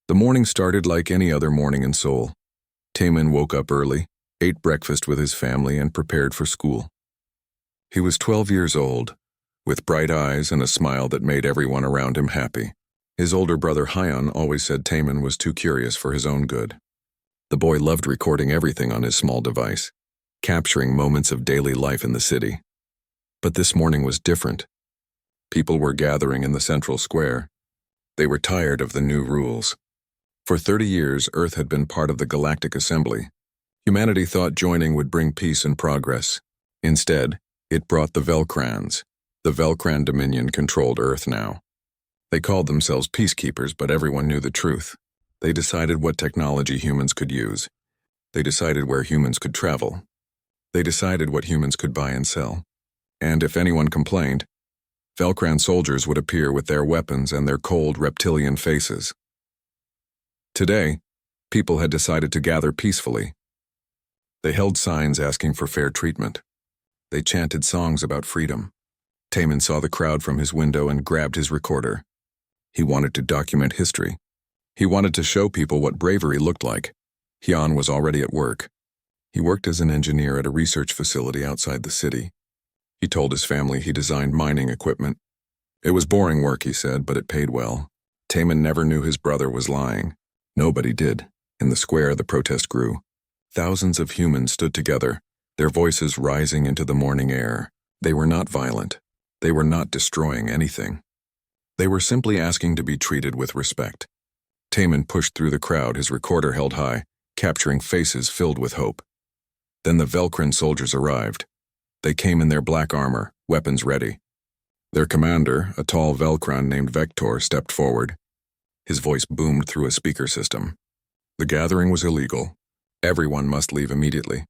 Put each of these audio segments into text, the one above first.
The morning started like any other morning in Seoul. Taemin woke up early, ate breakfast with his family, and prepared for school. He was 12 years old, with bright eyes and a smile that made everyone around him happy. His older brother Hyun always said Taemin was too curious for his own good. The boy loved recording everything on his small device, capturing moments of daily life in the city. But this morning was different. People were gathering in the central square. They were tired of the new rules. For 30 years, Earth had been part of the Galactic Assembly. Humanity thought joining would bring peace and progress. Instead, it brought the Velcrans. The Velcran Dominion controlled Earth now. They called themselves peacekeepers, but everyone knew the truth. They decided what technology humans could use. They decided where humans could travel. They decided what humans could buy and sell. And if anyone complained, Velcran soldiers would appear with their weapons and their cold reptilian faces. Today, people had decided to gather peacefully. They held signs asking for fair treatment. They chanted songs about freedom. Taemin saw the crowd from his window and grabbed his recorder. He wanted to document history. He wanted to show people what bravery looked like. Hyun was already at work. He worked as an engineer at a research facility outside the city. He told his family he designed mining equipment. It was boring work, he said, but it paid well. Taemin never knew his brother was lying. Nobody did. In the square, the protest grew. Thousands of humans stood together, their voices rising into the morning air. They were not violent. They were not destroying anything. They were simply asking to be treated with respect. Taemin pushed through the crowd, his recorder held high, capturing faces filled with hope. Then the Velcran soldiers arrived. They came in their black armor, weapons ready. Their commander, a tall Velcran named Vector, stepped forward. His voice boomed through a speaker system. The gathering was illegal. Everyone must leave immediately.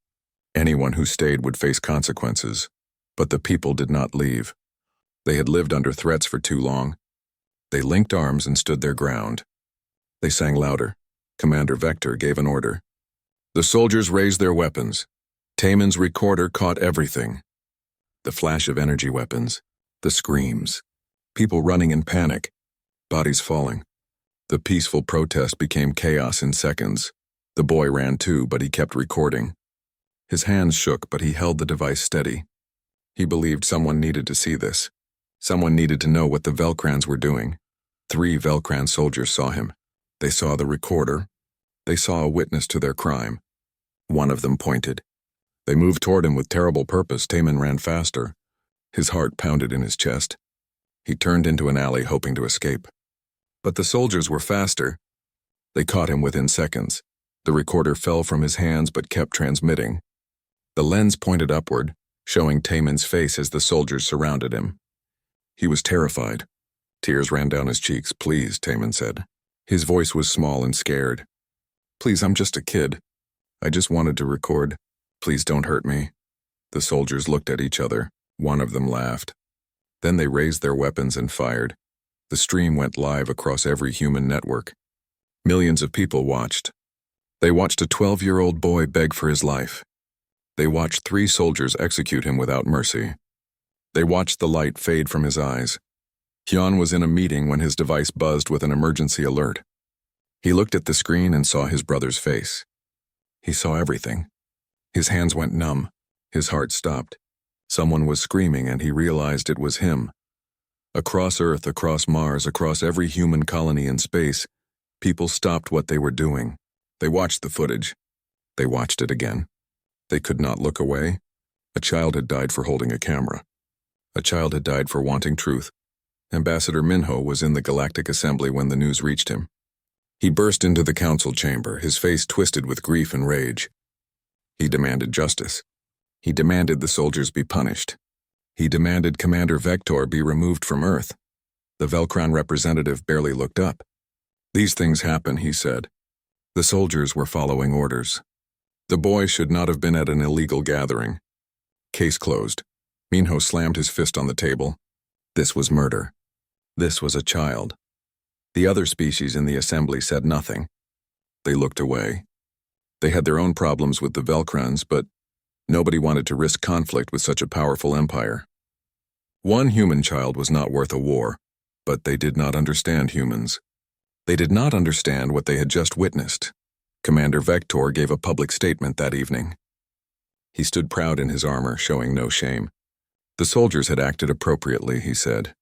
Anyone who stayed would face consequences. But the people did not leave. They had lived under threats for too long. They linked arms and stood their ground. They sang louder. Commander Vector gave an order. The soldiers raised their weapons. Taemin's recorder caught everything. The flash of energy weapons, the screams, people running in panic, bodies falling. The peaceful protest became chaos in seconds. The boy ran too, but he kept recording. His hands shook, but he held the device steady. He believed someone needed to see this. Someone needed to know what the Velcrans were doing. 3 Velcran soldiers saw him. They saw the recorder. They saw a witness to their crime. One of them pointed. They moved toward him with terrible purpose. Taemin ran faster. His heart pounded in his chest. He turned into an alley, hoping to escape. But the soldiers were faster. They caught him within seconds. The recorder fell from his hands but kept transmitting. The lens pointed upward, showing Taemin's face as the soldiers surrounded him. He was terrified. Tears ran down his cheeks. "Please," Taemin said. His voice was small and scared. "Please, I'm just a kid. I just wanted to record. Please don't hurt me." The soldiers looked at each other. One of them laughed. Then they raised their weapons and fired. The stream went live across every human network. Millions of people watched. They watched a 12-year-old boy beg for his life. They watched 3 soldiers execute him without mercy. They watched the light fade from his eyes. Hyun was in a meeting when his device buzzed with an emergency alert. He looked at the screen and saw his brother's face. He saw everything. His hands went numb. His heart stopped. Someone was screaming, and he realized it was him. Across Earth, across Mars, across every human colony in space, people stopped what they were doing. They watched the footage. They watched it again. They could not look away. A child had died for holding a camera. A child had died for wanting truth. Ambassador Minho was in the Galactic Assembly when the news reached him. He burst into the council chamber, his face twisted with grief and rage. He demanded justice. He demanded the soldiers be punished. He demanded Commander Vector be removed from Earth. The Velcran representative barely looked up. "These things happen," he said. The soldiers were following orders. The boy should not have been at an illegal gathering. Case closed. Minho slammed his fist on the table. This was murder. This was a child. The other species in the assembly said nothing. They looked away. They had their own problems with the Velcrans, but nobody wanted to risk conflict with such a powerful empire. One human child was not worth a war, but they did not understand humans. They did not understand what they had just witnessed. Commander Vector gave a public statement that evening. He stood proud in his armor, showing no shame. The soldiers had acted appropriately, he said.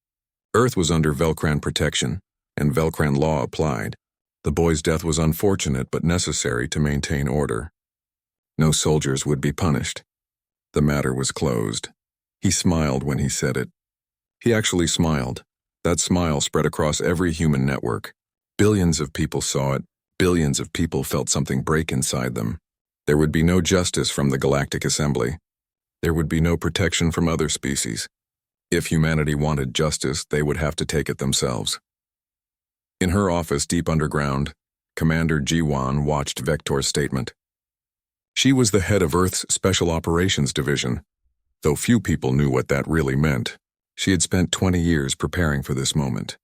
Earth was under Velcran protection, and Velcran law applied. The boy's death was unfortunate but necessary to maintain order. No soldiers would be punished. The matter was closed. He smiled when he said it. He actually smiled. That smile spread across every human network. Billions of people saw it. Billions of people felt something break inside them. There would be no justice from the Galactic Assembly. There would be no protection from other species. If humanity wanted justice, they would have to take it themselves. In her office deep underground, Commander Jiwan watched Vector's statement. She was the head of Earth's Special Operations Division. Though few people knew what that really meant, she had spent 20 years preparing for this moment.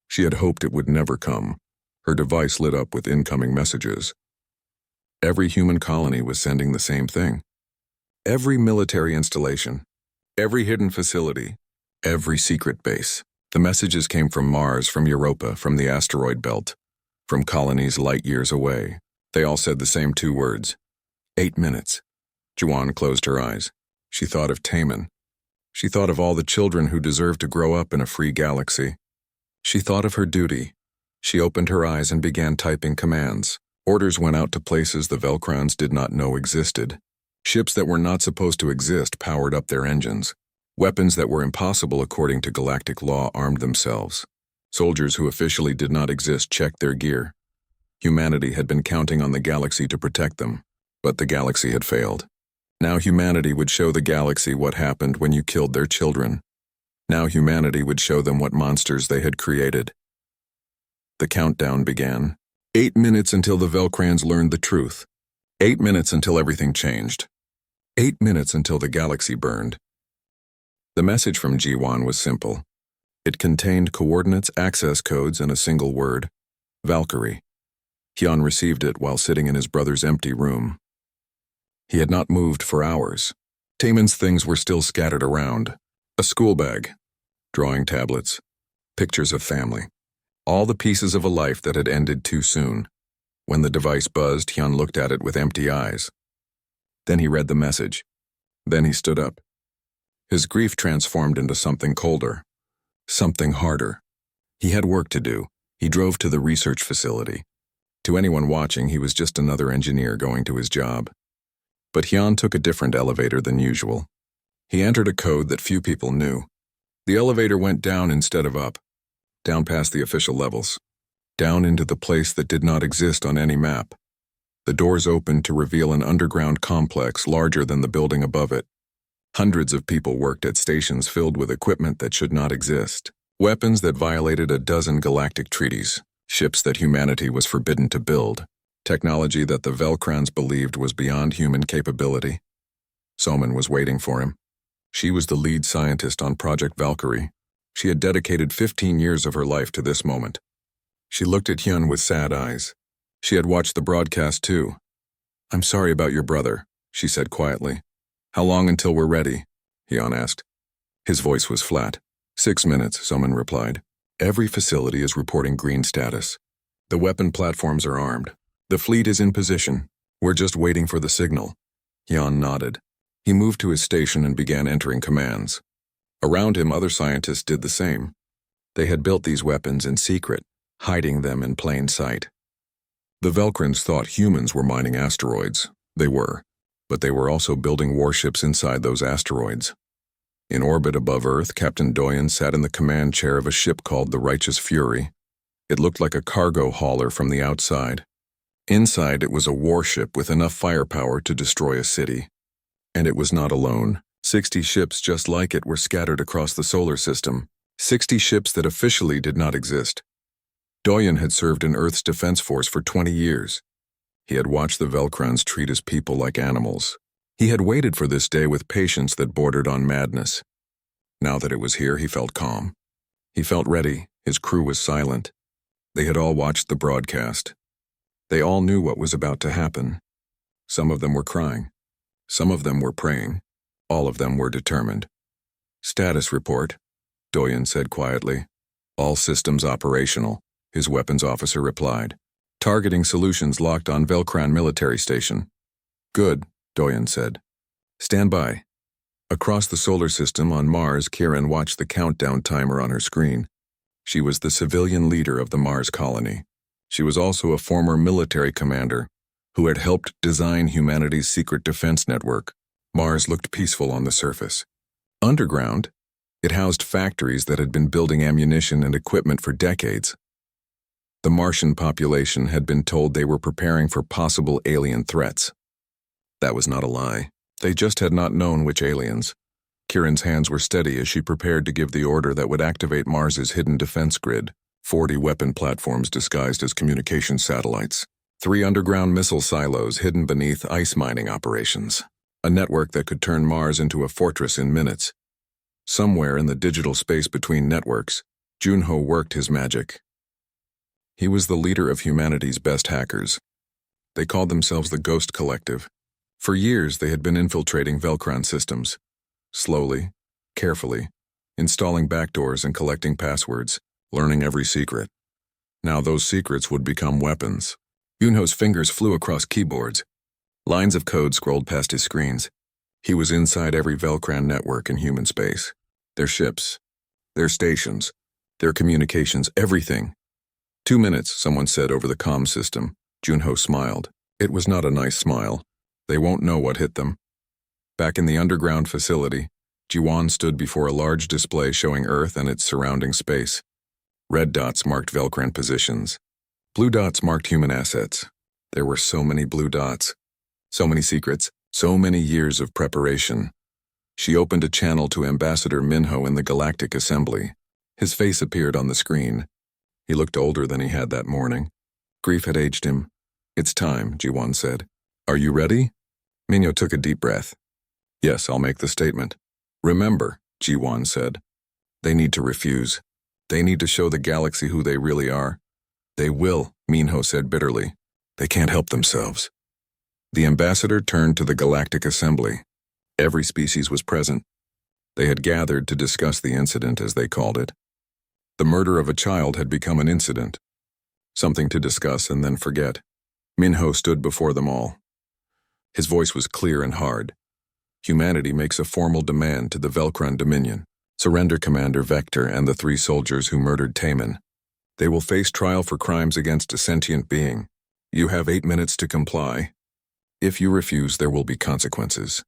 She had hoped it would never come. Her device lit up with incoming messages. Every human colony was sending the same thing. Every military installation, every hidden facility, every secret base. The messages came from Mars, from Europa, from the asteroid belt, from colonies light years away. They all said the same 2 words. 8 minutes. Juan closed her eyes. She thought of Taman. She thought of all the children who deserved to grow up in a free galaxy. She thought of her duty. She opened her eyes and began typing commands. Orders went out to places the Velcrons did not know existed. Ships that were not supposed to exist powered up their engines. Weapons that were impossible according to galactic law armed themselves. Soldiers who officially did not exist checked their gear. Humanity had been counting on the galaxy to protect them, but the galaxy had failed. Now humanity would show the galaxy what happened when you killed their children. Now humanity would show them what monsters they had created. The countdown began. 8 minutes until the Velcrans learned the truth. 8 minutes until everything changed. 8 minutes until the galaxy burned. The message from G1 was simple. It contained coordinates, access codes, and a single word: Valkyrie. Hyun received it while sitting in his brother's empty room. He had not moved for hours. Taman's things were still scattered around. A school bag, drawing tablets, pictures of family. All the pieces of a life that had ended too soon. When the device buzzed, Hyun looked at it with empty eyes. Then he read the message. Then he stood up. His grief transformed into something colder, something harder. He had work to do. He drove to the research facility. To anyone watching, he was just another engineer going to his job. But Hyun took a different elevator than usual. He entered a code that few people knew. The elevator went down instead of up, down past the official levels, down into the place that did not exist on any map. The doors opened to reveal an underground complex larger than the building above it. Hundreds of people worked at stations filled with equipment that should not exist. Weapons that violated a dozen galactic treaties. Ships that humanity was forbidden to build. Technology that the Velcrans believed was beyond human capability. Soman was waiting for him. She was the lead scientist on Project Valkyrie. She had dedicated 15 years of her life to this moment. She looked at Hyun with sad eyes. She had watched the broadcast too. "I'm sorry about your brother," she said quietly. "How long until we're ready?" Hyun asked. His voice was flat. 6 minutes, Soman replied. "Every facility is reporting green status. The weapon platforms are armed. The fleet is in position. We're just waiting for the signal." Hyun nodded. He moved to his station and began entering commands. Around him, other scientists did the same. They had built these weapons in secret, hiding them in plain sight. The Velcrans thought humans were mining asteroids. They were, but they were also building warships inside those asteroids. In orbit above Earth, Captain Doyen sat in the command chair of a ship called the Righteous Fury. It looked like a cargo hauler from the outside. Inside, it was a warship with enough firepower to destroy a city. And it was not alone. 60 ships just like it were scattered across the solar system. 60 ships that officially did not exist. Doyen had served in Earth's defense force for 20 years. He had watched the Velcrans treat his people like animals. He had waited for this day with patience that bordered on madness. Now that it was here, he felt calm. He felt ready. His crew was silent. They had all watched the broadcast. They all knew what was about to happen. Some of them were crying. Some of them were praying. All of them were determined. "Status report," Doyen said quietly. "All systems operational." his weapons officer replied. Targeting solutions locked on Velcran military station. Good, Doyen said. Stand by. Across the solar system on Mars, Kieran watched the countdown timer on her screen. She was the civilian leader of the Mars colony. She was also a former military commander who had helped design humanity's secret defense network. Mars looked peaceful on the surface. Underground, it housed factories that had been building ammunition and equipment for decades. The Martian population had been told they were preparing for possible alien threats. That was not a lie. They just had not known which aliens. Kieran's hands were steady as she prepared to give the order that would activate Mars's hidden defense grid, 40 weapon platforms disguised as communication satellites, 3 underground missile silos hidden beneath ice mining operations, a network that could turn Mars into a fortress in minutes. Somewhere in the digital space between networks, Junho worked his magic. He was the leader of humanity's best hackers. They called themselves the Ghost Collective. For years, they had been infiltrating Velcran systems, slowly, carefully, installing backdoors and collecting passwords, learning every secret. Now those secrets would become weapons. Junho's fingers flew across keyboards. Lines of code scrolled past his screens. He was inside every Velcran network in human space. Their ships, their stations, their communications, everything. 2 minutes, someone said over the comm system. Junho smiled. It was not a nice smile. They won't know what hit them. Back in the underground facility, Jiwan stood before a large display showing Earth and its surrounding space. Red dots marked Velcran positions. Blue dots marked human assets. There were so many blue dots. So many secrets. So many years of preparation. She opened a channel to Ambassador Minho in the Galactic Assembly. His face appeared on the screen. He looked older than he had that morning. Grief had aged him. It's time, Jiwan said. Are you ready? Minho took a deep breath. Yes, I'll make the statement. Remember, Jiwan said. They need to refuse. They need to show the galaxy who they really are. They will, Minho said bitterly. They can't help themselves. The ambassador turned to the Galactic Assembly. Every species was present. They had gathered to discuss the incident, as they called it. The murder of a child had become an incident. Something to discuss and then forget. Minho stood before them all. His voice was clear and hard. Humanity makes a formal demand to the Velcran Dominion. Surrender Commander Vector and the 3 soldiers who murdered Taman. They will face trial for crimes against a sentient being. You have 8 minutes to comply. If you refuse, there will be consequences.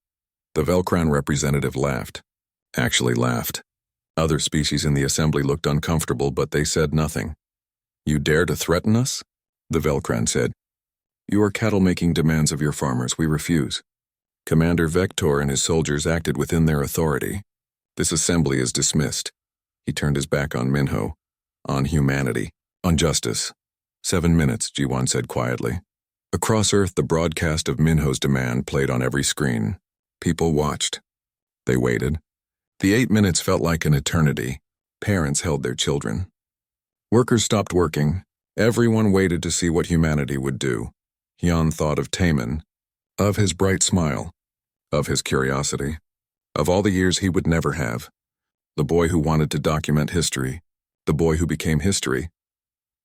The Velcran representative laughed. Actually laughed. Other species in the assembly looked uncomfortable, but they said nothing. You dare to threaten us? The Velcran said. You are cattle-making demands of your farmers. We refuse. Commander Vector and his soldiers acted within their authority. This assembly is dismissed. He turned his back on Minho, on humanity, on justice. 7 minutes, Jiwan said quietly. Across Earth, the broadcast of Minho's demand played on every screen. People watched. They waited. The 8 minutes felt like an eternity. Parents held their children. Workers stopped working. Everyone waited to see what humanity would do. Hyun thought of Taman, of his bright smile, of his curiosity, of all the years he would never have. The boy who wanted to document history, the boy who became history.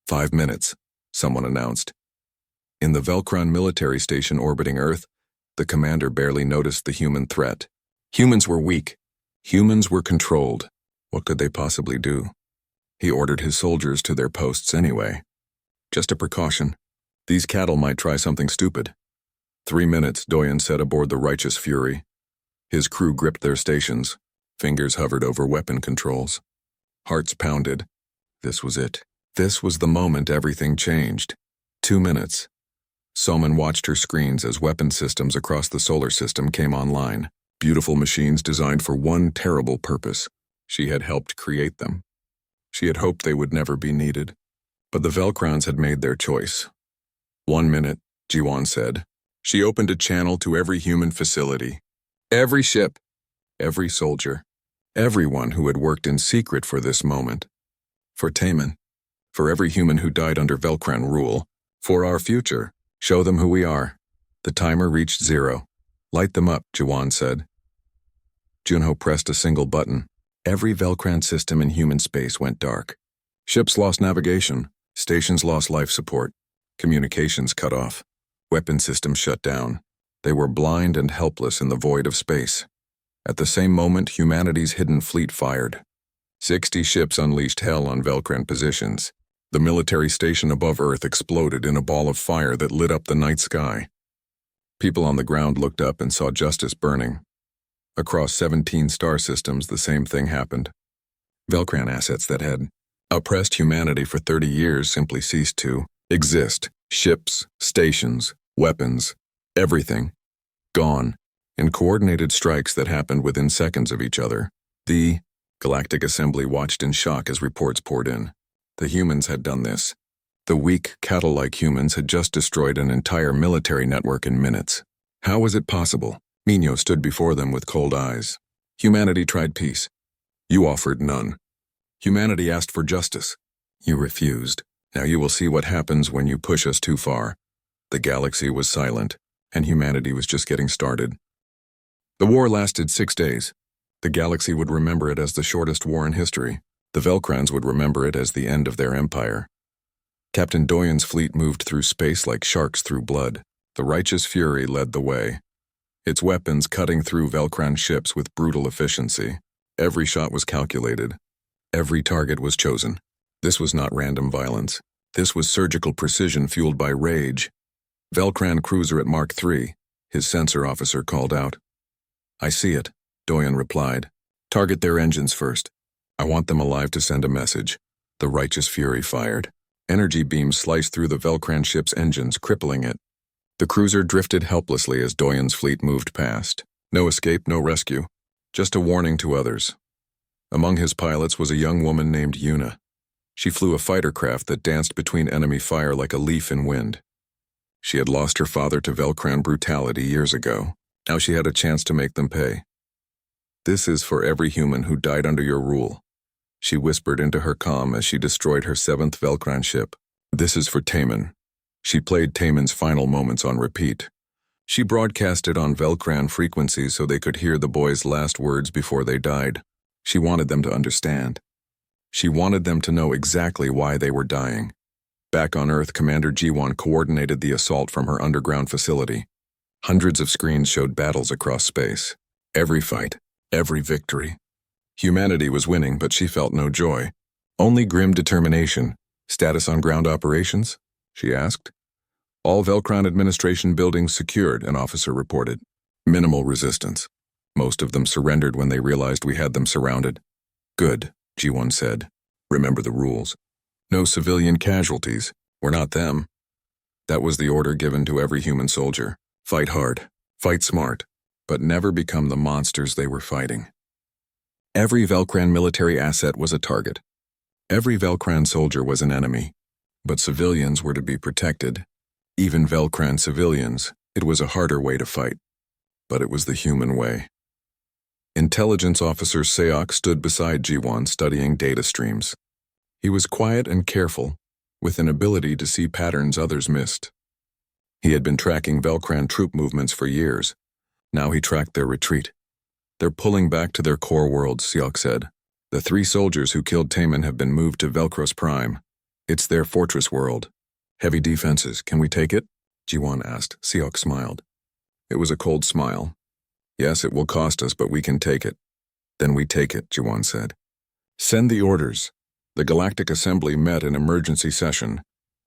5 minutes, someone announced. In the Velcran military station orbiting Earth, the commander barely noticed the human threat. Humans were weak. Humans were controlled. What could they possibly do? He ordered his soldiers to their posts anyway. Just a precaution. These cattle might try something stupid. 3 minutes, Doyen said aboard the Righteous Fury. His crew gripped their stations. Fingers hovered over weapon controls. Hearts pounded. This was it. This was the moment everything changed. 2 minutes. Soman watched her screens as weapon systems across the solar system came online. Beautiful machines designed for one terrible purpose. She had helped create them. She had hoped they would never be needed. But the Velcrons had made their choice. 1 minute, Jiwan said. She opened a channel to every human facility. Every ship. Every soldier. Everyone who had worked in secret for this moment. For Taman. For every human who died under Velcran rule. For our future. Show them who we are. The timer reached 0. Light them up, Jiwan said. Junho pressed a single button. Every Velcran system in human space went dark. Ships lost navigation. Stations lost life support. Communications cut off. Weapon systems shut down. They were blind and helpless in the void of space. At the same moment, humanity's hidden fleet fired. 60 ships unleashed hell on Velcran positions. The military station above Earth exploded in a ball of fire that lit up the night sky. People on the ground looked up and saw justice burning. Across 17 star systems, the same thing happened. Velcran assets that had oppressed humanity for 30 years simply ceased to exist. Ships, stations, weapons, everything. Gone. In coordinated strikes that happened within seconds of each other. The Galactic Assembly watched in shock as reports poured in. The humans had done this. The weak, cattle-like humans had just destroyed an entire military network in minutes. How was it possible? Mino stood before them with cold eyes. Humanity tried peace. You offered none. Humanity asked for justice. You refused. Now you will see what happens when you push us too far. The galaxy was silent, and humanity was just getting started. The war lasted 6 days. The galaxy would remember it as the shortest war in history. The Velcrans would remember it as the end of their empire. Captain Doyen's fleet moved through space like sharks through blood. The righteous fury led the way. Its weapons cutting through Velcran ships with brutal efficiency. Every shot was calculated. Every target was chosen. This was not random violence. This was surgical precision fueled by rage. Velcran cruiser at Mark III, his sensor officer called out. I see it, Doyen replied. Target their engines first. I want them alive to send a message. The righteous fury fired. Energy beams sliced through the Velcran ship's engines, crippling it. The cruiser drifted helplessly as Doyen's fleet moved past. No escape, no rescue. Just a warning to others. Among his pilots was a young woman named Yuna. She flew a fighter craft that danced between enemy fire like a leaf in wind. She had lost her father to Velcran brutality years ago. Now she had a chance to make them pay. This is for every human who died under your rule. She whispered into her comm as she destroyed her 7th Velcran ship. This is for Taman. She played Taman's final moments on repeat. She broadcasted on Velcran frequencies so they could hear the boys' last words before they died. She wanted them to understand. She wanted them to know exactly why they were dying. Back on Earth, Commander G1 coordinated the assault from her underground facility. Hundreds of screens showed battles across space. Every fight, every victory. Humanity was winning, but she felt no joy. Only grim determination. Status on ground operations? She asked. All Velcran administration buildings secured, an officer reported. Minimal resistance. Most of them surrendered when they realized we had them surrounded. Good, G1 said. Remember the rules. No civilian casualties. We're not them. That was the order given to every human soldier. Fight hard, fight smart, but never become the monsters they were fighting. Every Velcran military asset was a target. Every Velcran soldier was an enemy. But civilians were to be protected. Even Velcran civilians, it was a harder way to fight. But it was the human way. Intelligence Officer Seok stood beside G1 studying data streams. He was quiet and careful, with an ability to see patterns others missed. He had been tracking Velcran troop movements for years. Now he tracked their retreat. They're pulling back to their core world, Seok said. The 3 soldiers who killed Taman have been moved to Velcros Prime. It's their fortress world. Heavy defenses, can we take it? G1 asked. Seok smiled. It was a cold smile. Yes, it will cost us, but we can take it. Then we take it, G1 said. Send the orders. The Galactic Assembly met in emergency session.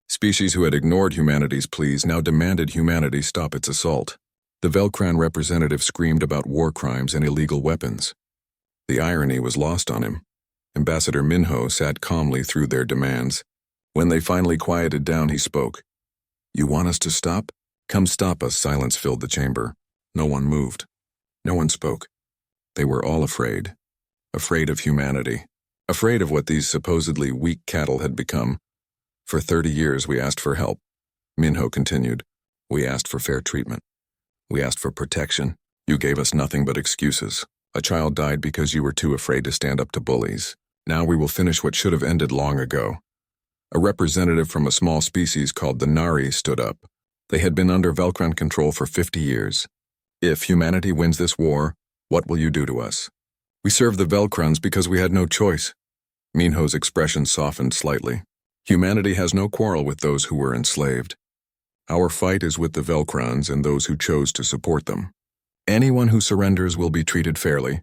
Species who had ignored humanity's pleas now demanded humanity stop its assault. The Velcran representative screamed about war crimes and illegal weapons. The irony was lost on him. Ambassador Minho sat calmly through their demands. When they finally quieted down, he spoke. You want us to stop? Come stop us. Silence filled the chamber. No one moved. No one spoke. They were all afraid. Afraid of humanity. Afraid of what these supposedly weak cattle had become. For 30 years we asked for help. Minho continued. We asked for fair treatment. We asked for protection. You gave us nothing but excuses. A child died because you were too afraid to stand up to bullies. Now we will finish what should have ended long ago. A representative from a small species called the Nari stood up. They had been under Velcran control for 50 years. If humanity wins this war, what will you do to us? We served the Velcrans because we had no choice. Minho's expression softened slightly. Humanity has no quarrel with those who were enslaved. Our fight is with the Velcrons and those who chose to support them. Anyone who surrenders will be treated fairly.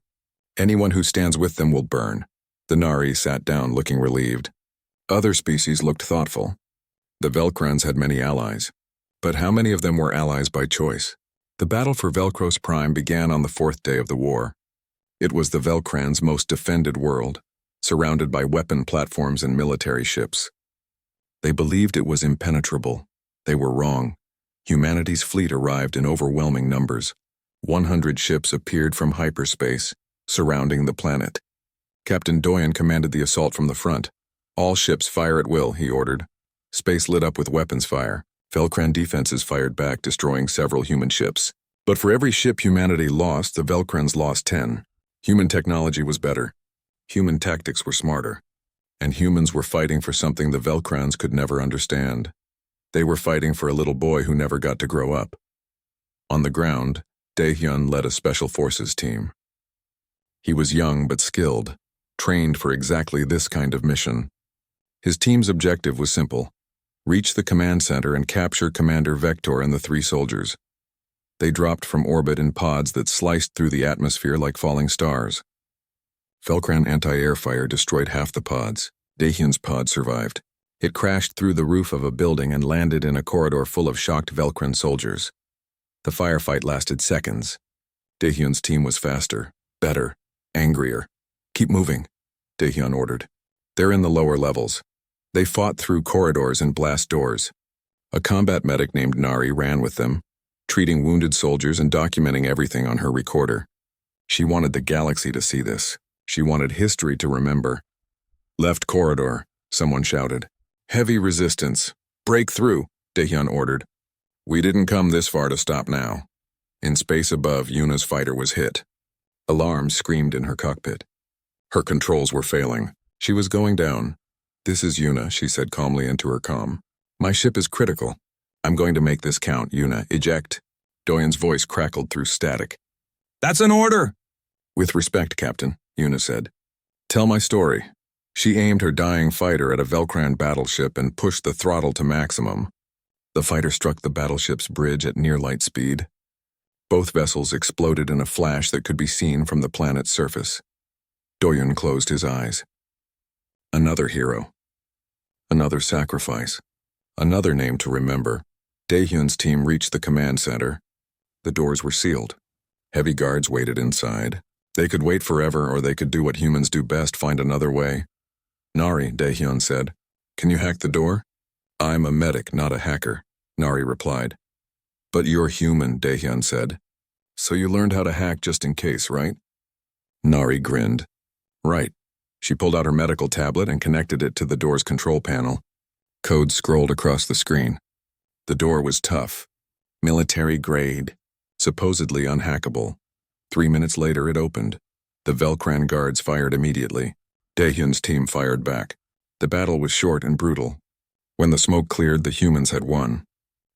Anyone who stands with them will burn. The Nari sat down looking relieved. Other species looked thoughtful. The Velcrons had many allies. But how many of them were allies by choice? The battle for Velcros Prime began on the 4th day of the war. It was the Velcrons' most defended world, surrounded by weapon platforms and military ships. They believed it was impenetrable. They were wrong. Humanity's fleet arrived in overwhelming numbers. 100 ships appeared from hyperspace, surrounding the planet. Captain Doyen commanded the assault from the front. All ships fire at will, he ordered. Space lit up with weapons fire. Velcron defenses fired back, destroying several human ships. But for every ship humanity lost, the Velcrons lost 10. Human technology was better. Human tactics were smarter. And humans were fighting for something the Velcrons could never understand. They were fighting for a little boy who never got to grow up. On the ground, Daehyun led a special forces team. He was young but skilled, trained for exactly this kind of mission. His team's objective was simple: reach the command center and capture Commander Vector and the 3 soldiers. They dropped from orbit in pods that sliced through the atmosphere like falling stars. Velcron anti-air fire destroyed half the pods. Daehyun's pod survived. It crashed through the roof of a building and landed in a corridor full of shocked Velcron soldiers. The firefight lasted seconds. Daehyun's team was faster, better, angrier. Keep moving, Daehyun ordered. They're in the lower levels. They fought through corridors and blast doors. A combat medic named Nari ran with them, treating wounded soldiers and documenting everything on her recorder. She wanted the galaxy to see this. She wanted history to remember. Left corridor, someone shouted. Heavy resistance. Break through, Daehyun ordered. We didn't come this far to stop now. In space above, Yuna's fighter was hit. Alarm screamed in her cockpit. Her controls were failing. She was going down. This is Yuna, she said calmly into her comm. My ship is critical. I'm going to make this count, Yuna. Eject. Doyen's voice crackled through static. That's an order! With respect, Captain, Yuna said. Tell my story. She aimed her dying fighter at a Velcron battleship and pushed the throttle to maximum. The fighter struck the battleship's bridge at near light speed. Both vessels exploded in a flash that could be seen from the planet's surface. Doyen closed his eyes. Another hero. Another sacrifice. Another name to remember. Daehyun's team reached the command center. The doors were sealed. Heavy guards waited inside. They could wait forever, or they could do what humans do best, find another way. Nari, Daehyun said. Can you hack the door? I'm a medic, not a hacker, Nari replied. But you're human, Daehyun said. So you learned how to hack just in case, right? Nari grinned. Right. She pulled out her medical tablet and connected it to the door's control panel. Code scrolled across the screen. The door was tough. Military grade. Supposedly unhackable. 3 minutes later it opened. The Velcron guards fired immediately. Daehyun's team fired back. The battle was short and brutal. When the smoke cleared, the humans had won.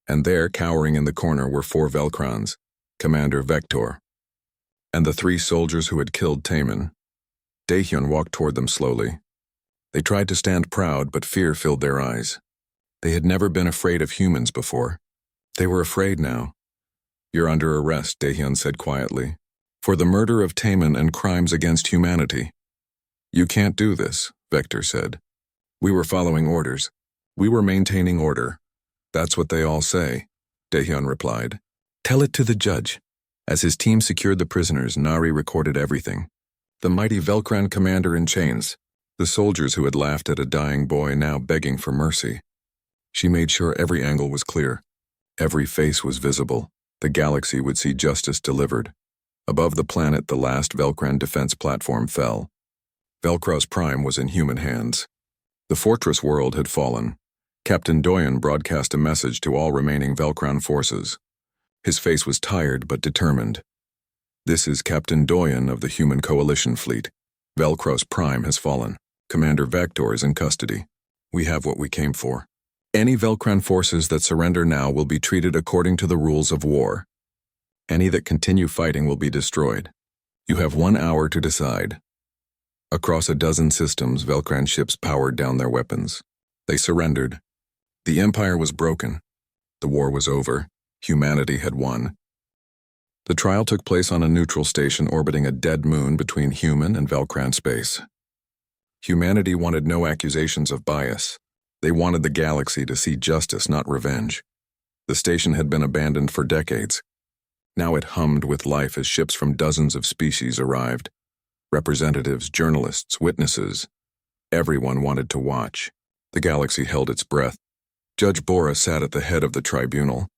And there, cowering in the corner, were 4 Velcrons, Commander Vector, and the 3 soldiers who had killed Taemin. Daehyun walked toward them slowly. They tried to stand proud, but fear filled their eyes. They had never been afraid of humans before. They were afraid now. You're under arrest, Daehyun said quietly, for the murder of Taemin and crimes against humanity. You can't do this, Vector said. We were following orders. We were maintaining order. That's what they all say, Daehyun replied. Tell it to the judge. As his team secured the prisoners, Nari recorded everything. The mighty Velcron commander in chains. The soldiers who had laughed at a dying boy now begging for mercy. She made sure every angle was clear. Every face was visible. The galaxy would see justice delivered. Above the planet, the last Velcron defense platform fell. Velcros Prime was in human hands. The fortress world had fallen. Captain Doyen broadcast a message to all remaining Velcron forces. His face was tired but determined. This is Captain Doyen of the Human Coalition Fleet. Velcros Prime has fallen. Commander Vector is in custody. We have what we came for. Any Velcron forces that surrender now will be treated according to the rules of war. Any that continue fighting will be destroyed. You have 1 hour to decide. Across a dozen systems, Velcron ships powered down their weapons. They surrendered. The empire was broken. The war was over. Humanity had won. The trial took place on a neutral station orbiting a dead moon between human and Velcran space. Humanity wanted no accusations of bias. They wanted the galaxy to see justice, not revenge. The station had been abandoned for decades. Now it hummed with life as ships from dozens of species arrived. Representatives, journalists, witnesses. Everyone wanted to watch. The galaxy held its breath. Judge Bora sat at the head of the tribunal.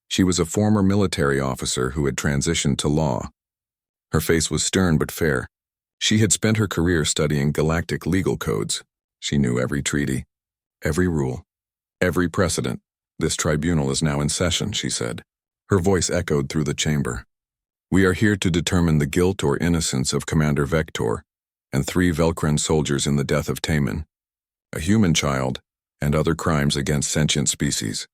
She was a former military officer who had transitioned to law. Her face was stern but fair. She had spent her career studying galactic legal codes. She knew every treaty, every rule, every precedent. This tribunal is now in session, she said. Her voice echoed through the chamber. We are here to determine the guilt or innocence of Commander Vector and 3 Velcran soldiers in the death of Taman, a human child, and other crimes against sentient species.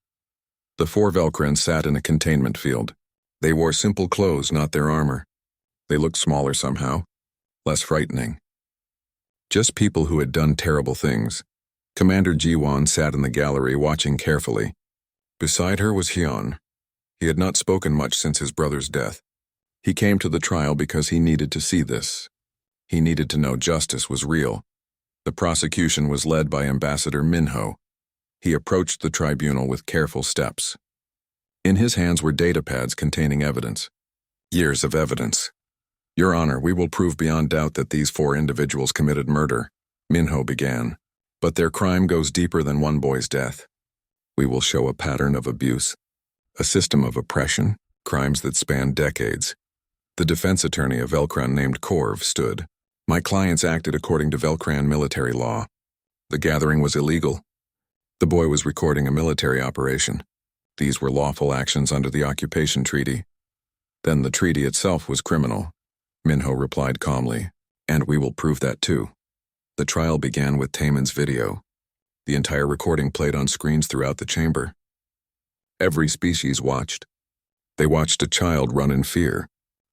The 4 Velcrans sat in a containment field. They wore simple clothes, not their armor. They looked smaller somehow, less frightening. Just people who had done terrible things. Commander Jiwan sat in the gallery watching carefully. Beside her was Hyun. He had not spoken much since his brother's death. He came to the trial because he needed to see this. He needed to know justice was real. The prosecution was led by Ambassador Minho. He approached the tribunal with careful steps. In his hands were datapads containing evidence. Years of evidence. Your Honor, we will prove beyond doubt that these 4 individuals committed murder, Minho began. But their crime goes deeper than one boy's death. We will show a pattern of abuse, a system of oppression, crimes that span decades. The defense attorney, a Velcran named Korv, stood. My clients acted according to Velcran military law. The gathering was illegal. The boy was recording a military operation. These were lawful actions under the occupation treaty. Then the treaty itself was criminal. Minho replied calmly, and we will prove that too. The trial began with Taman's video. The entire recording played on screens throughout the chamber. Every species watched. They watched a child run in fear.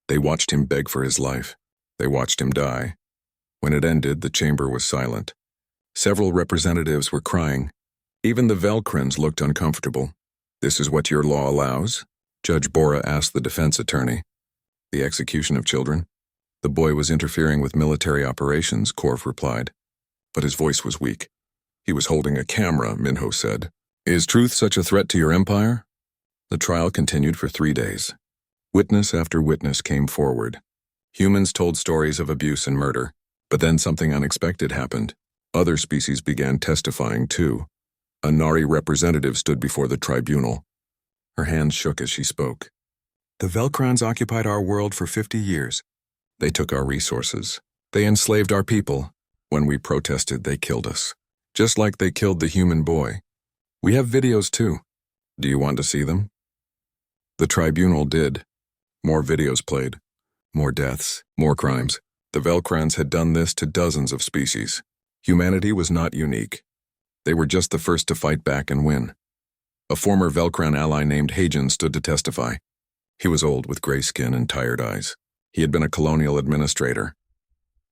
They watched him beg for his life. They watched him die. When it ended, the chamber was silent. Several representatives were crying. Even the Velcrans looked uncomfortable. This is what your law allows? Judge Bora asked the defense attorney. The execution of children? The boy was interfering with military operations, Korf replied. But his voice was weak. He was holding a camera, Minho said. Is truth such a threat to your empire? The trial continued for 3 days. Witness after witness came forward. Humans told stories of abuse and murder. But then something unexpected happened. Other species began testifying too. A Nari representative stood before the tribunal. Her hands shook as she spoke. The Velcrans occupied our world for 50 years. They took our resources. They enslaved our people. When we protested, they killed us. Just like they killed the human boy. We have videos too. Do you want to see them? The tribunal did. More videos played. More deaths, more crimes. The Velcrans had done this to dozens of species. Humanity was not unique. They were just the first to fight back and win. A former Velcran ally named Hagen stood to testify. He was old with gray skin and tired eyes. He had been a colonial administrator.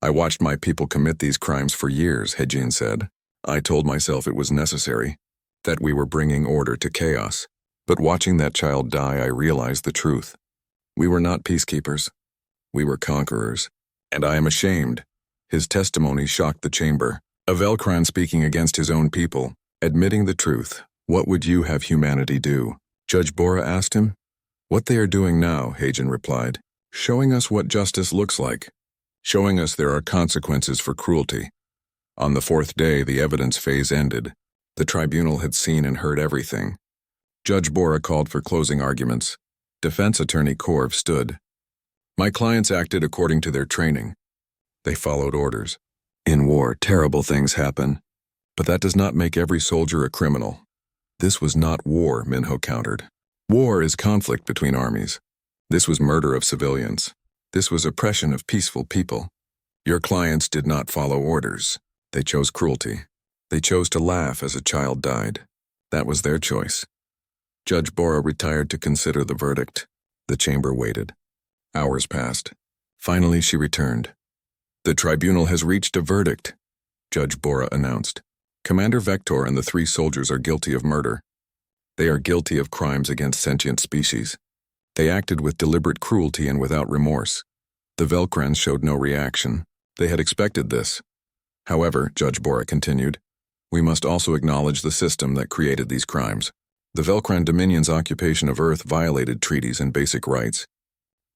I watched my people commit these crimes for years, Hagen said. I told myself it was necessary, that we were bringing order to chaos. But watching that child die, I realized the truth. We were not peacekeepers. We were conquerors. And I am ashamed. His testimony shocked the chamber. A Velcran speaking against his own people, admitting the truth. What would you have humanity do? Judge Bora asked him. What they are doing now, Hagen replied. Showing us what justice looks like. Showing us there are consequences for cruelty. On the 4th day, the evidence phase ended. The tribunal had seen and heard everything. Judge Bora called for closing arguments. Defense attorney Korv stood. My clients acted according to their training. They followed orders. In war, terrible things happen. But that does not make every soldier a criminal. This was not war, Minho countered. War is conflict between armies. This was murder of civilians. This was oppression of peaceful people. Your clients did not follow orders. They chose cruelty. They chose to laugh as a child died. That was their choice. Judge Bora retired to consider the verdict. The chamber waited. Hours passed. Finally, she returned. The tribunal has reached a verdict, Judge Bora announced. Commander Vector and the 3 soldiers are guilty of murder. They are guilty of crimes against sentient species. They acted with deliberate cruelty and without remorse. The Velcrans showed no reaction. They had expected this. However, Judge Bora continued, we must also acknowledge the system that created these crimes. The Velcran Dominion's occupation of Earth violated treaties and basic rights.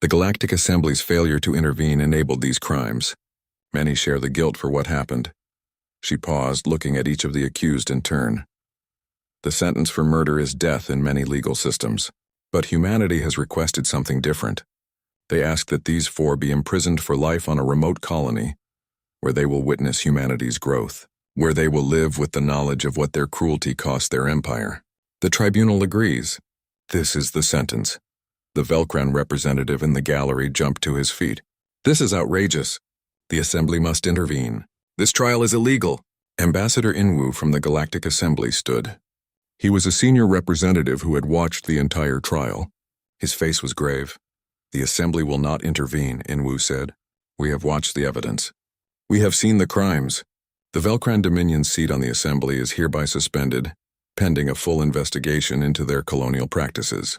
The Galactic Assembly's failure to intervene enabled these crimes. Many share the guilt for what happened. She paused, looking at each of the accused in turn. The sentence for murder is death in many legal systems, but humanity has requested something different. They ask that these 4 be imprisoned for life on a remote colony, where they will witness humanity's growth, where they will live with the knowledge of what their cruelty cost their empire. The tribunal agrees. This is the sentence. The Velcran representative in the gallery jumped to his feet. This is outrageous. The Assembly must intervene. This trial is illegal. Ambassador Inwu from the Galactic Assembly stood. He was a senior representative who had watched the entire trial. His face was grave. The Assembly will not intervene, Inwu said. We have watched the evidence. We have seen the crimes. The Velcran Dominion's seat on the Assembly is hereby suspended, pending a full investigation into their colonial practices.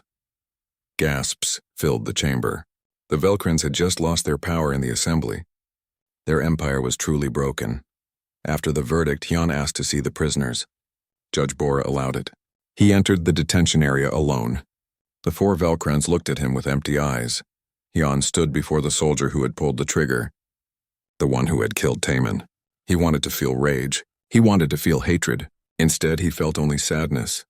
Gasps filled the chamber. The Velcrans had just lost their power in the Assembly. Their empire was truly broken. After the verdict, Hyun asked to see the prisoners. Judge Bora allowed it. He entered the detention area alone. The 4 Velcrans looked at him with empty eyes. Hyun stood before the soldier who had pulled the trigger, the one who had killed Taemin. He wanted to feel rage. He wanted to feel hatred. Instead, he felt only sadness.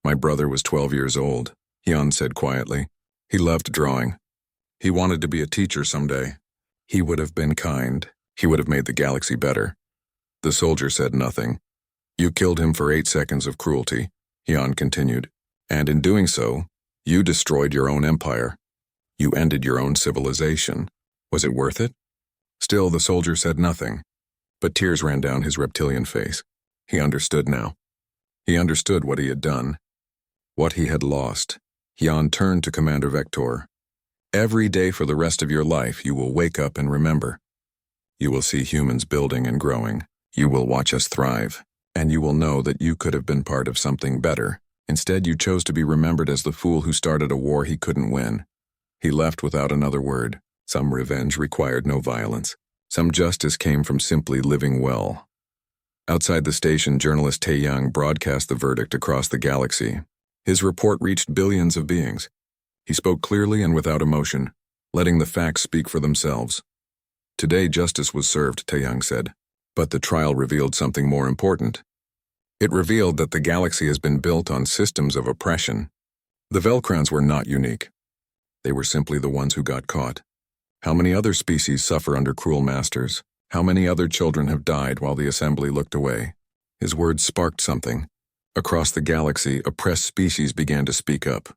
My brother was 12 years old, Hyun said quietly. He loved drawing. He wanted to be a teacher someday. He would have been kind. He would have made the galaxy better. The soldier said nothing. You killed him for 8 seconds of cruelty, Hyun continued. And in doing so, you destroyed your own empire. You ended your own civilization. Was it worth it? Still, the soldier said nothing, but tears ran down his reptilian face. He understood now. He understood what he had done, what he had lost. Hyun turned to Commander Vector. Every day for the rest of your life, you will wake up and remember. You will see humans building and growing. You will watch us thrive, and you will know that you could have been part of something better. Instead, you chose to be remembered as the fool who started a war he couldn't win. He left without another word. Some revenge required no violence. Some justice came from simply living well. Outside the station, journalist Taeyang broadcast the verdict across the galaxy. His report reached billions of beings. He spoke clearly and without emotion, letting the facts speak for themselves. Today justice was served, Taeyang said. But the trial revealed something more important. It revealed that the galaxy has been built on systems of oppression. The Velcrans were not unique. They were simply the ones who got caught. How many other species suffer under cruel masters? How many other children have died while the Assembly looked away? His words sparked something. Across the galaxy, oppressed species began to speak up.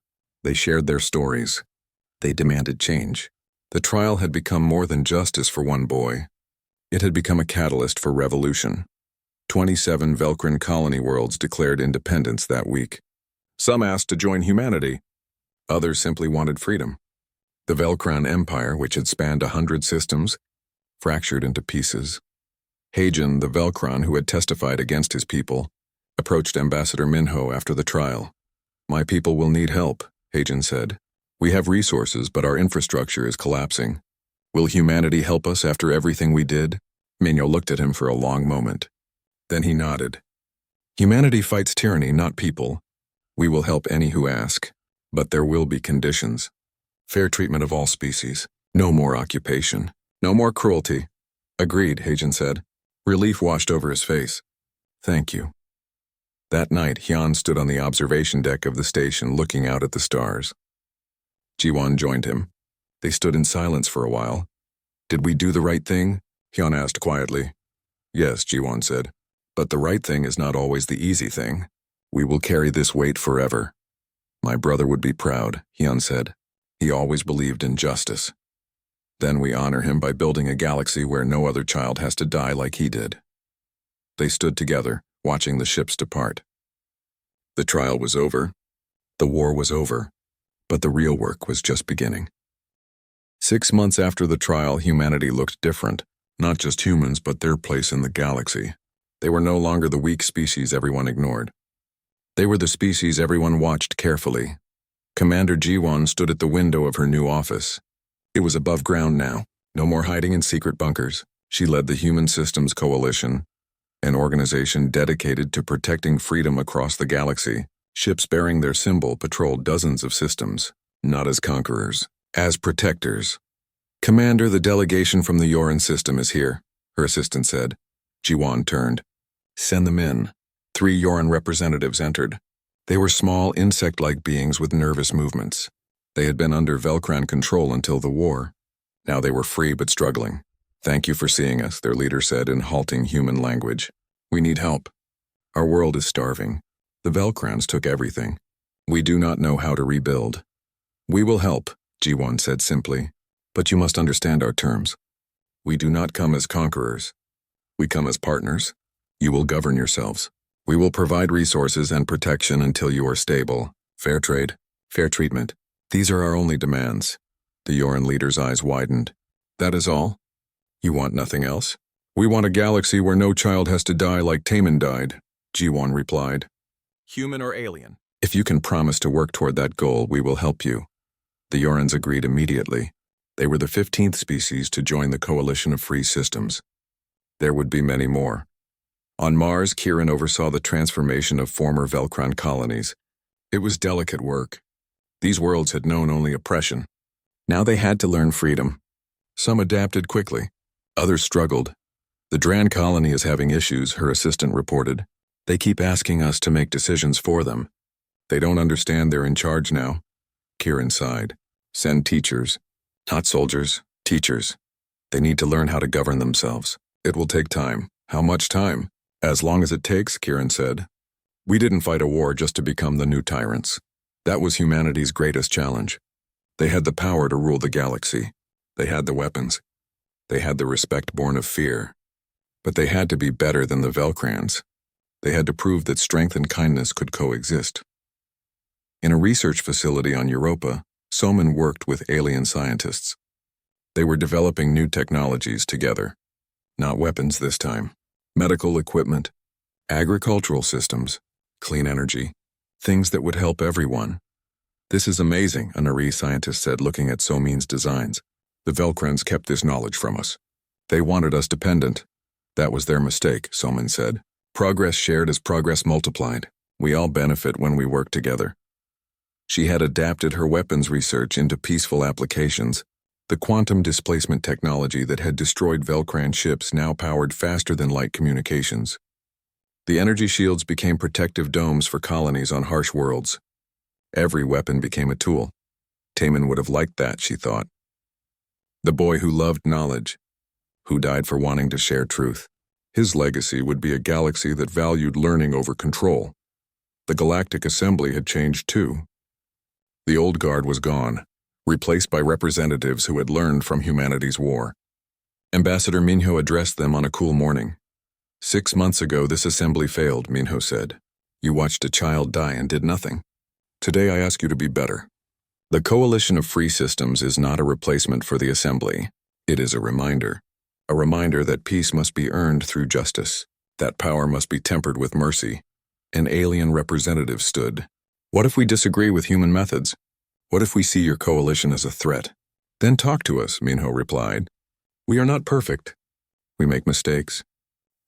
They shared their stories. They demanded change. The trial had become more than justice for one boy. It had become a catalyst for revolution. 27 Velcran colony worlds declared independence that week. Some asked to join humanity. Others simply wanted freedom. The Velcran Empire, which had spanned 100 systems, fractured into pieces. Hagen, the Velcran who had testified against his people, approached Ambassador Minho after the trial. My people will need help, Hagen said. We have resources, but our infrastructure is collapsing. Will humanity help us after everything we did? Minho looked at him for a long moment. Then he nodded. Humanity fights tyranny, not people. We will help any who ask, but there will be conditions. Fair treatment of all species. No more occupation. No more cruelty. Agreed, Hagen said. Relief washed over his face. Thank you. That night, Hyun stood on the observation deck of the station looking out at the stars. Jiwon joined him. They stood in silence for a while. Did we do the right thing? Hyun asked quietly. Yes, Jiwon said. But the right thing is not always the easy thing. We will carry this weight forever. My brother would be proud, Hyun said. He always believed in justice. Then we honor him by building a galaxy where no other child has to die like he did. They stood together, watching the ships depart. The trial was over. The war was over. But the real work was just beginning. 6 months after the trial, humanity looked different. Not just humans, but their place in the galaxy. They were no longer the weak species everyone ignored. They were the species everyone watched carefully. Commander Jiwon stood at the window of her new office. It was above ground now, no more hiding in secret bunkers. She led the Human Systems Coalition, an organization dedicated to protecting freedom across the galaxy. Ships bearing their symbol patrolled dozens of systems, not as conquerors, as protectors. Commander, the delegation from the Yoran system is here, her assistant said. Jiwon turned. Send them in. 3 Yoran representatives entered. They were small, insect-like beings with nervous movements. They had been under Velcran control until the war. Now they were free but struggling. Thank you for seeing us, their leader said in halting human language. We need help. Our world is starving. The Velcrans took everything. We do not know how to rebuild. We will help, Jiwon said simply. But you must understand our terms. We do not come as conquerors. We come as partners. You will govern yourselves. We will provide resources and protection until you are stable. Fair trade, fair treatment. These are our only demands. The Yoran leader's eyes widened. That is all? You want nothing else? We want a galaxy where no child has to die like Taman died, Jiwon replied. Human or alien? If you can promise to work toward that goal, we will help you. The Yorans agreed immediately. They were the 15th species to join the coalition of free systems. There would be many more. On Mars, Kieran oversaw the transformation of former Velcron colonies. It was delicate work. These worlds had known only oppression. Now they had to learn freedom. Some adapted quickly. Others struggled. The Dran colony is having issues, her assistant reported. They keep asking us to make decisions for them. They don't understand they're in charge now. Kieran sighed. Send teachers. Not soldiers, teachers. They need to learn how to govern themselves. It will take time. How much time? As long as it takes, Kieran said. We didn't fight a war just to become the new tyrants. That was humanity's greatest challenge. They had the power to rule the galaxy. They had the weapons. They had the respect born of fear. But they had to be better than the Velcrans. They had to prove that strength and kindness could coexist. In a research facility on Europa, Soman worked with alien scientists. They were developing new technologies together. Not weapons this time. Medical equipment, agricultural systems, clean energy, things that would help everyone. This is amazing, a Nari scientist said, looking at Somin's designs. The Velcrans kept this knowledge from us. They wanted us dependent. That was their mistake, Somin said. Progress shared is progress multiplied. We all benefit when we work together. She had adapted her weapons research into peaceful applications. The quantum displacement technology that had destroyed Velcran ships now powered faster-than-light communications. The energy shields became protective domes for colonies on harsh worlds. Every weapon became a tool. Taman would have liked that, she thought. The boy who loved knowledge, who died for wanting to share truth. His legacy would be a galaxy that valued learning over control. The Galactic Assembly had changed too. The old guard was gone, replaced by representatives who had learned from humanity's war. Ambassador Minho addressed them on a cool morning. 6 months ago, this assembly failed, Minho said. You watched a child die and did nothing. Today I ask you to be better. The coalition of free systems is not a replacement for the assembly. It is a reminder that peace must be earned through justice, that power must be tempered with mercy. An alien representative stood. What if we disagree with human methods? What if we see your coalition as a threat? Then talk to us, Minho replied. We are not perfect. We make mistakes.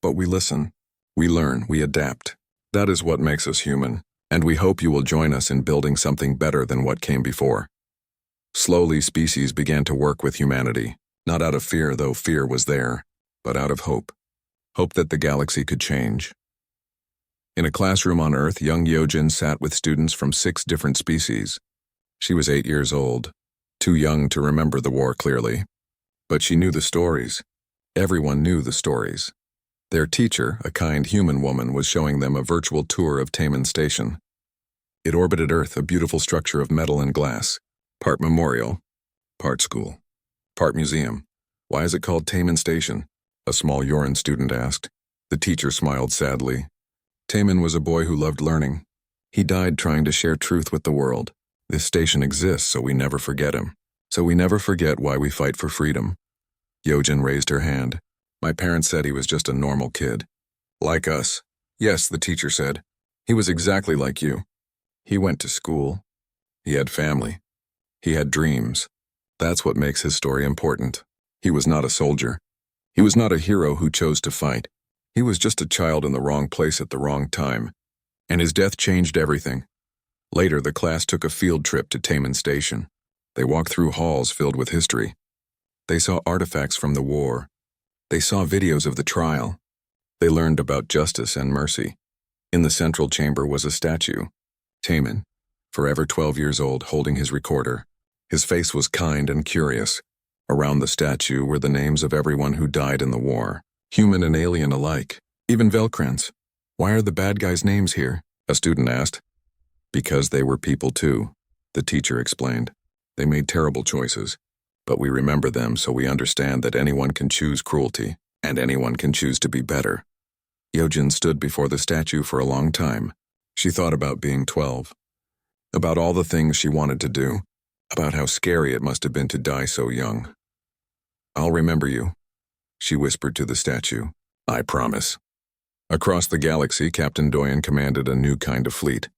But we listen. We learn. We adapt. That is what makes us human, and we hope you will join us in building something better than what came before. Slowly, species began to work with humanity, not out of fear, though fear was there, but out of hope. Hope that the galaxy could change. In a classroom on Earth, young Yojin sat with students from 6 different species. She was 8 years old, too young to remember the war clearly. But she knew the stories. Everyone knew the stories. Their teacher, a kind human woman, was showing them a virtual tour of Taman Station. It orbited Earth, a beautiful structure of metal and glass, part memorial, part school, part museum. Why is it called Taman Station? A small Yoran student asked. The teacher smiled sadly. Taman was a boy who loved learning. He died trying to share truth with the world. This station exists so we never forget him. So we never forget why we fight for freedom. Yojin raised her hand. My parents said he was just a normal kid. Like us. Yes, the teacher said. He was exactly like you. He went to school. He had family. He had dreams. That's what makes his story important. He was not a soldier. He was not a hero who chose to fight. He was just a child in the wrong place at the wrong time. And his death changed everything. Later, the class took a field trip to Taman Station. They walked through halls filled with history. They saw artifacts from the war. They saw videos of the trial. They learned about justice and mercy. In the central chamber was a statue. Taman, forever 12 years old, holding his recorder. His face was kind and curious. Around the statue were the names of everyone who died in the war, human and alien alike, even Velcrans. Why are the bad guys' names here? A student asked. Because they were people too, the teacher explained. They made terrible choices, but we remember them so we understand that anyone can choose cruelty, and anyone can choose to be better. Yojin stood before the statue for a long time. She thought about being 12, about all the things she wanted to do, about how scary it must have been to die so young. I'll remember you, she whispered to the statue. I promise. Across the galaxy, Captain Doyen commanded a new kind of fleet,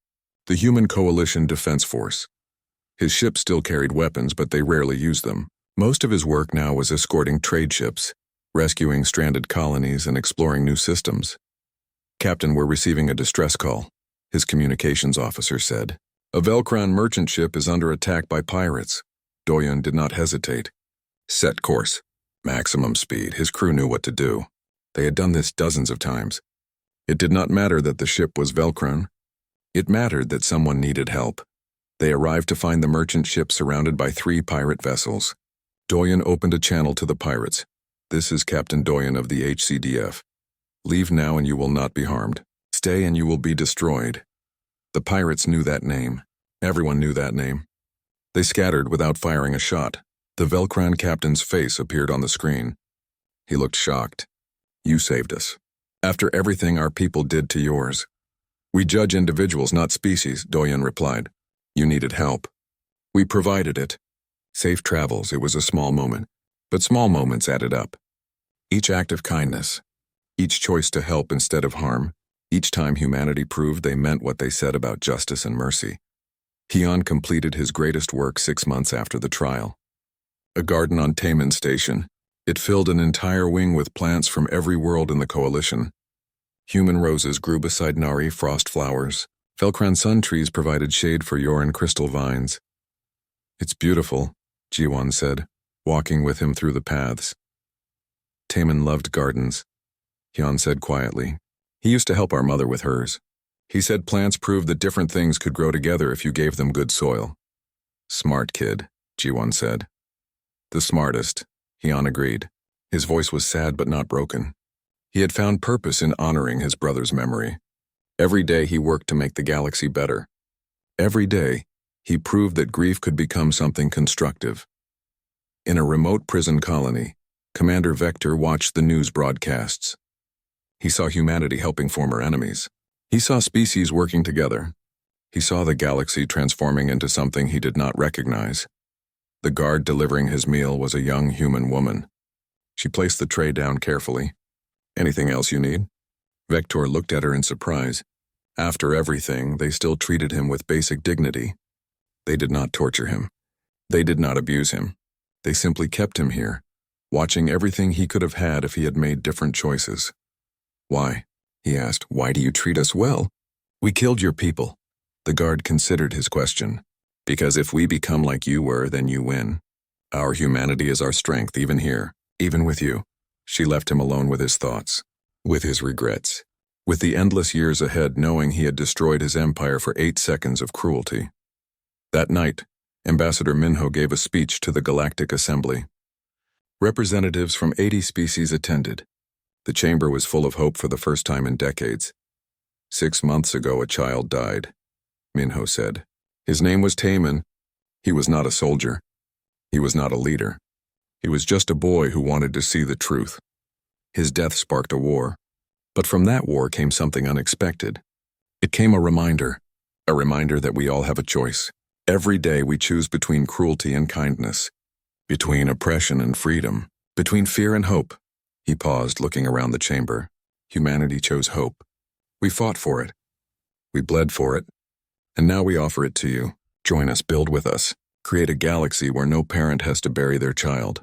the Human Coalition Defense Force. His ships still carried weapons, but they rarely used them. Most of his work now was escorting trade ships, rescuing stranded colonies, and exploring new systems. Captain, we're receiving a distress call, his communications officer said. A Velcron merchant ship is under attack by pirates. Doyen did not hesitate. Set course. Maximum speed. His crew knew what to do. They had done this dozens of times. It did not matter that the ship was Velcron. It mattered that someone needed help. They arrived to find the merchant ship surrounded by 3 pirate vessels. Doyen opened a channel to the pirates. This is Captain Doyen of the HCDF. Leave now and you will not be harmed. Stay and you will be destroyed. The pirates knew that name. Everyone knew that name. They scattered without firing a shot. The Velcron captain's face appeared on the screen. He looked shocked. You saved us. After everything our people did to yours. We judge individuals, not species, Doyen replied. You needed help. We provided it. Safe travels, it was a small moment. But small moments added up. Each act of kindness, each choice to help instead of harm, each time humanity proved they meant what they said about justice and mercy. Hyun completed his greatest work 6 months after the trial. A garden on Taman Station. It filled an entire wing with plants from every world in the coalition. Human roses grew beside Nari frost flowers. Velcron sun trees provided shade for Yoran crystal vines. It's beautiful, Jiwon said, walking with him through the paths. Taman loved gardens, Hyun said quietly. He used to help our mother with hers. He said plants proved that different things could grow together if you gave them good soil. Smart kid, Jiwon said. The smartest, Hyun agreed. His voice was sad but not broken. He had found purpose in honoring his brother's memory. Every day he worked to make the galaxy better. Every day, he proved that grief could become something constructive. In a remote prison colony, Commander Vector watched the news broadcasts. He saw humanity helping former enemies. He saw species working together. He saw the galaxy transforming into something he did not recognize. The guard delivering his meal was a young human woman. She placed the tray down carefully. Anything else you need? Vector looked at her in surprise. After everything, they still treated him with basic dignity. They did not torture him. They did not abuse him. They simply kept him here, watching everything he could have had if he had made different choices. Why? He asked. Why do you treat us well? We killed your people. The guard considered his question. Because if we become like you were, then you win. Our humanity is our strength, even here, even with you. She left him alone with his thoughts, with his regrets, with the endless years ahead knowing he had destroyed his empire for 8 seconds of cruelty. That night, Ambassador Minho gave a speech to the Galactic Assembly. Representatives from 80 species attended. The chamber was full of hope for the first time in decades. 6 months ago, a child died, Minho said. His name was Taman. He was not a soldier. He was not a leader. He was just a boy who wanted to see the truth. His death sparked a war. But from that war came something unexpected. It came a reminder that we all have a choice. Every day we choose between cruelty and kindness, between oppression and freedom, between fear and hope. He paused, looking around the chamber. Humanity chose hope. We fought for it. We bled for it. And now we offer it to you. Join us, build with us. Create a galaxy where no parent has to bury their child.